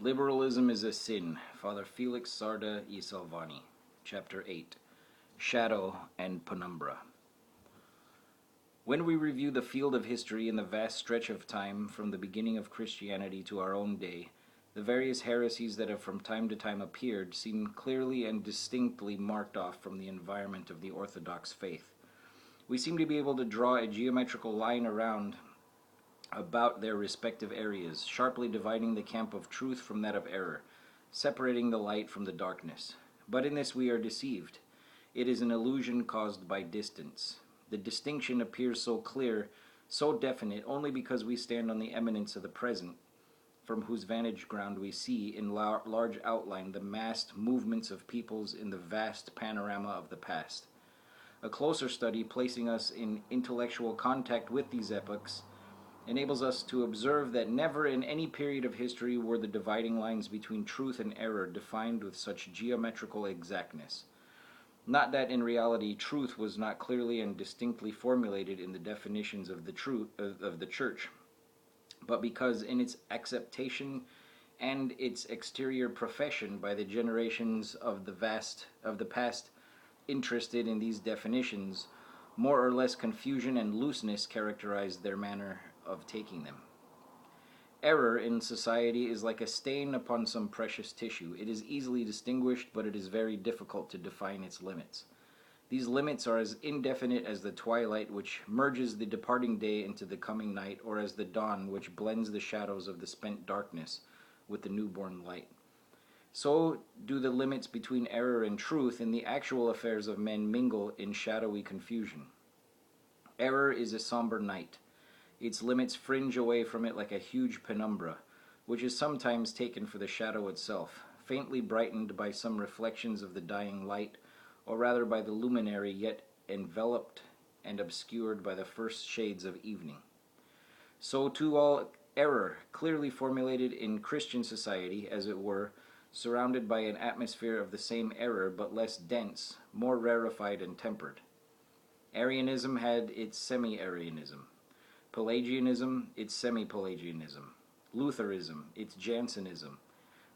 Liberalism is a sin. Father Felix, Sarda y Salvany. Chapter 8. Shadow and Penumbra. When we review the field of history in the vast stretch of time from the beginning of Christianity to our own day, the various heresies that have from time to time appeared seem clearly and distinctly marked off from the environment of the Orthodox faith. We seem to be able to draw a geometrical line about their respective areas, sharply dividing the camp of truth from that of error, separating the light from the darkness. But in this we are deceived. It is an illusion caused by distance. The distinction appears so clear, so definite, only because we stand on the eminence of the present, from whose vantage ground we see in large outline the massed movements of peoples in the vast panorama of the past. A closer study, placing us in intellectual contact with these epochs, enables us to observe that never in any period of history were the dividing lines between truth and error defined with such geometrical exactness. Not that in reality truth was not clearly and distinctly formulated in the definitions of the Church, but because in its acceptation and its exterior profession by the generations of the past interested in these definitions, more or less confusion and looseness characterized their manner of taking them. Error in society is like a stain upon some precious tissue. It is easily distinguished, but it is very difficult to define its limits. These limits are as indefinite as the twilight which merges the departing day into the coming night, or as the dawn which blends the shadows of the spent darkness with the newborn light. So do the limits between error and truth in the actual affairs of men mingle in shadowy confusion. Error is a somber night. Its limits fringe away from it like a huge penumbra, which is sometimes taken for the shadow itself, faintly brightened by some reflections of the dying light, or rather by the luminary, yet enveloped and obscured by the first shades of evening. So too all error, clearly formulated in Christian society, as it were, surrounded by an atmosphere of the same error, but less dense, more rarefied and tempered. Arianism had its semi-Arianism. Pelagianism, its semi-Pelagianism. Lutheranism, its Jansenism,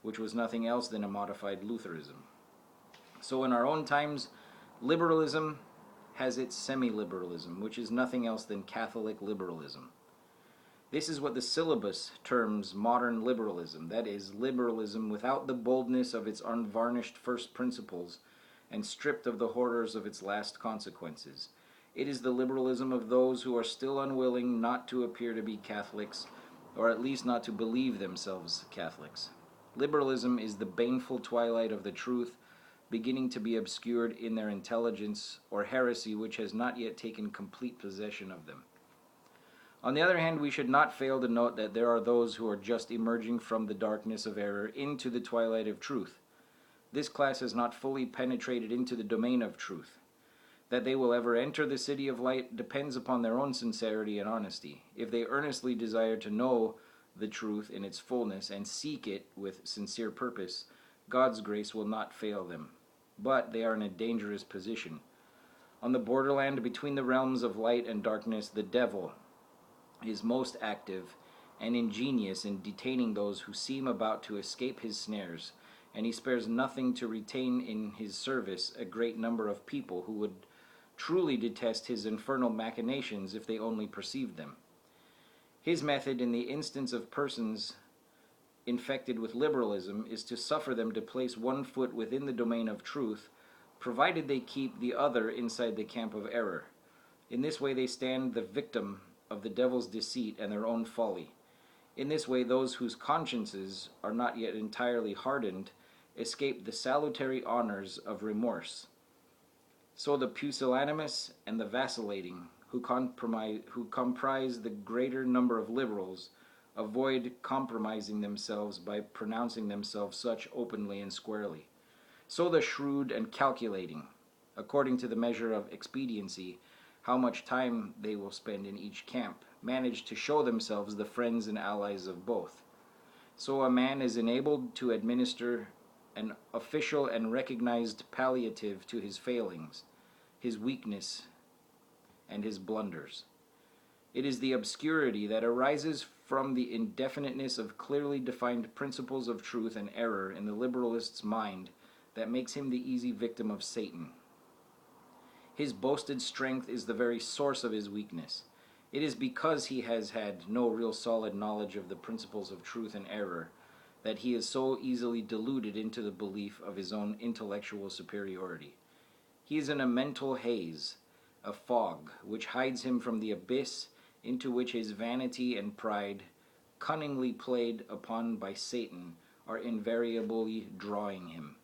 which was nothing else than a modified Lutheranism. So in our own times, liberalism has its semi-liberalism, which is nothing else than Catholic liberalism. This is what the syllabus terms modern liberalism, that is, liberalism without the boldness of its unvarnished first principles and stripped of the horrors of its last consequences. It is the liberalism of those who are still unwilling not to appear to be Catholics, or at least not to believe themselves Catholics. Liberalism is the baneful twilight of the truth, beginning to be obscured in their intelligence, or heresy which has not yet taken complete possession of them. On the other hand, we should not fail to note that there are those who are just emerging from the darkness of error into the twilight of truth. This class has not fully penetrated into the domain of truth. That they will ever enter the city of light depends upon their own sincerity and honesty. If they earnestly desire to know the truth in its fullness and seek it with sincere purpose, God's grace will not fail them. But they are in a dangerous position. On the borderland between the realms of light and darkness, the devil is most active and ingenious in detaining those who seem about to escape his snares, and he spares nothing to retain in his service a great number of people who would truly detest his infernal machinations if they only perceived them. His method in the instance of persons infected with liberalism is to suffer them to place one foot within the domain of truth, provided they keep the other inside the camp of error. In this way they stand the victim of the devil's deceit and their own folly. In this way those whose consciences are not yet entirely hardened escape the salutary honors of remorse. So the pusillanimous and the vacillating, who comprise the greater number of liberals, avoid compromising themselves by pronouncing themselves such openly and squarely. So the shrewd and calculating, according to the measure of expediency, how much time they will spend in each camp, manage to show themselves the friends and allies of both. So a man is enabled to administer an official and recognized palliative to his failings, his weakness, and his blunders. It is the obscurity that arises from the indefiniteness of clearly defined principles of truth and error in the liberalist's mind that makes him the easy victim of Satan. His boasted strength is the very source of his weakness. It is because he has had no real solid knowledge of the principles of truth and error that he is so easily deluded into the belief of his own intellectual superiority. He is in a mental haze, a fog, which hides him from the abyss into which his vanity and pride, cunningly played upon by Satan, are invariably drawing him.